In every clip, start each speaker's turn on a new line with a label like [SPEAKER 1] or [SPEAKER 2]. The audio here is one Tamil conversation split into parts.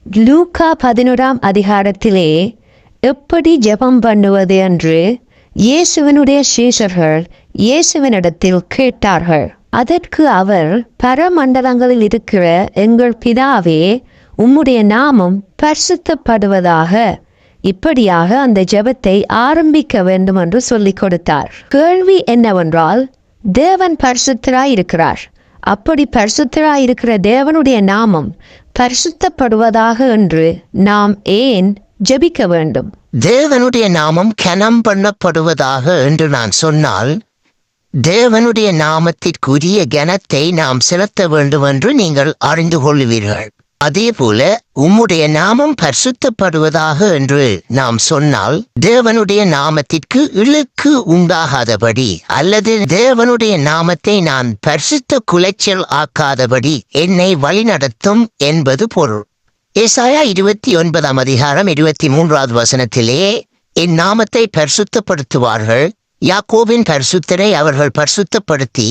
[SPEAKER 1] லூக்கா 11 அதிகாரத்திலே எப்படி ஜெபம் பண்ணுவது என்று இயேசுவினுடைய சீஷர்கள் இயேசுவினிடத்தில் கேட்டார்கள். அதற்கு அவர், பரமண்டலங்களில் இருக்கிற எங்கள் பிதாவே, உம்முடைய நாமம் பரிசுத்தப்படுவதாக, இப்படியாக அந்த ஜெபத்தை ஆரம்பிக்க வேண்டும் என்று சொல்லிக் கொடுத்தார். கேள்வி என்னவென்றால், தேவன் பரிசுத்தராயிருக்கிறார். அப்படி பரிசுத்தராயிருக்கிற தேவனுடைய நாமம் பரிசுத்தப்படுவதாக என்று நாம் ஏன் ஜெபிக்க வேண்டும்?
[SPEAKER 2] தேவனுடைய நாமம் கனம் பண்ணப்படுவதாக என்று நான் சொன்னால், தேவனுடைய நாமத்திற்குரிய கனத்தை நாம் செலுத்த வேண்டும் என்று நீங்கள் அறிந்து கொள்வீர்கள். அதே போல உம்முடைய நாமம் பரிசுத்தப்படுவதாக என்று நாம் சொன்னால், தேவனுடைய நாமத்திற்கு இழுக்கு உண்டாகாதபடி அல்லது தேவனுடைய நாமத்தை நான் பரிசுத்த குலைச்சல் ஆக்காதபடி என்னை வழிநடத்தும் என்பது பொருள். ஏசாயா 29 அதிகாரம் 23 வசனத்திலே, என் நாமத்தை பரிசுத்தப்படுத்துவார்கள், யாக்கோபின் பரிசுத்தரை அவர்கள் பரிசுத்தப்படுத்தி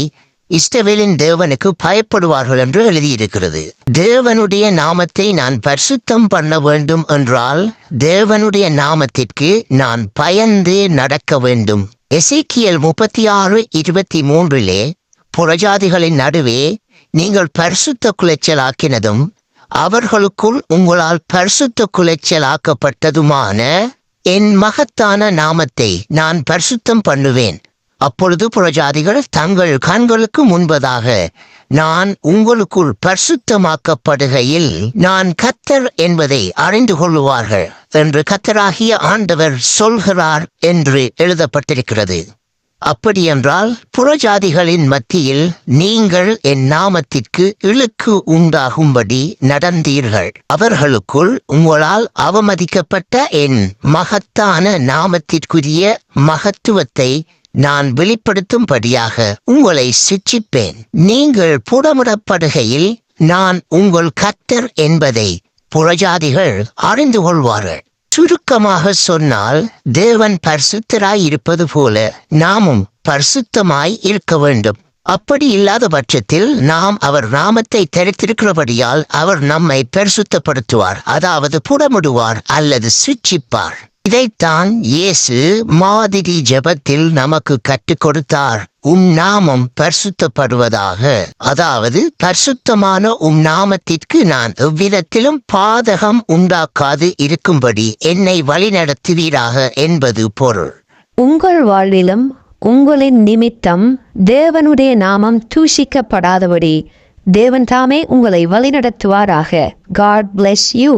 [SPEAKER 2] இஸ்ரவேலின் தேவனுக்கு பயப்படுவார்கள் என்று எழுதியிருக்கிறது. தேவனுடைய நாமத்தை நான் பரிசுத்தம் பண்ண வேண்டும் என்றால் தேவனுடைய நாமத்திற்கு நான் பயந்து நடக்க வேண்டும். எசேக்கியேல் 36:23 புறஜாதிகளின் நடுவே நீங்கள் பரிசுத்த குலைச்சலாக்கினதும் அவர்களுக்குள் உங்களால் பரிசுத்த குலைச்சலாக்கப்பட்டதுமான என் மகத்தான நாமத்தை நான் பரிசுத்தம் பண்ணுவேன். அப்பொழுது புறஜாதிகள் தங்கள் கண்களுக்கு முன்பதாக நான் உங்களுக்குள் பரிசுத்தமாக்கப்படுகையில் நான் கர்த்தர் என்பதை அறிந்து கொள்ளுவார்கள் என்று கர்த்தராகிய ஆண்டவர் சொல்கிறார் என்று எழுதப்பட்டிருக்கிறது. அப்படியென்றால் புறஜாதிகளின் மத்தியில் நீங்கள் என் நாமத்திற்கு இழுக்கு உண்டாகும்படி நடந்தீர்கள். அவர்களுக்குள் உங்களால் அவமதிக்கப்பட்ட என் மகத்தான நாமத்திற்குரிய மகத்துவத்தை நான் வெளிப்படுத்தும்படியாக உங்களை சிட்சிப்பேன். நீங்கள் புடமிடப்படுகையில் நான் உங்கள் கர்த்தர் என்பதை புறஜாதிகள் அறிந்து கொள்வார்கள். சுருக்கமாக சொன்னால், தேவன் பரிசுத்தராய் இருப்பது போல நாமும் பரிசுத்தமாய் இருக்க வேண்டும். அப்படி இல்லாத பட்சத்தில் நாம் அவர் நாமத்தை தெரித்திருக்கிறபடியால் அவர் நம்மை பரிசுத்தப்படுத்துவார், அதாவது புடமிடுவார் அல்லது சிட்சிப்பார். இதைத்தான் இயேசு மாதிரி ஜெபத்தில் நமக்கு கற்றுக் கொடுத்தார். உம் நாமம் பரிசுத்தப்படுவதாக, அதாவது பரிசுத்தமான உம் நாமத்திற்கு நான் எவ்விதத்திலும் பாதகம் உண்டாக்காது இருக்கும்படி என்னை வழிநடத்துவீராக என்பது பொருள்.
[SPEAKER 1] உங்கள் வாழ்விலும் உங்களின் நிமித்தம் தேவனுடைய நாமம் தூஷிக்கப்படாதபடி தேவன் தாமே உங்களை வழிநடத்துவாராக. God bless you.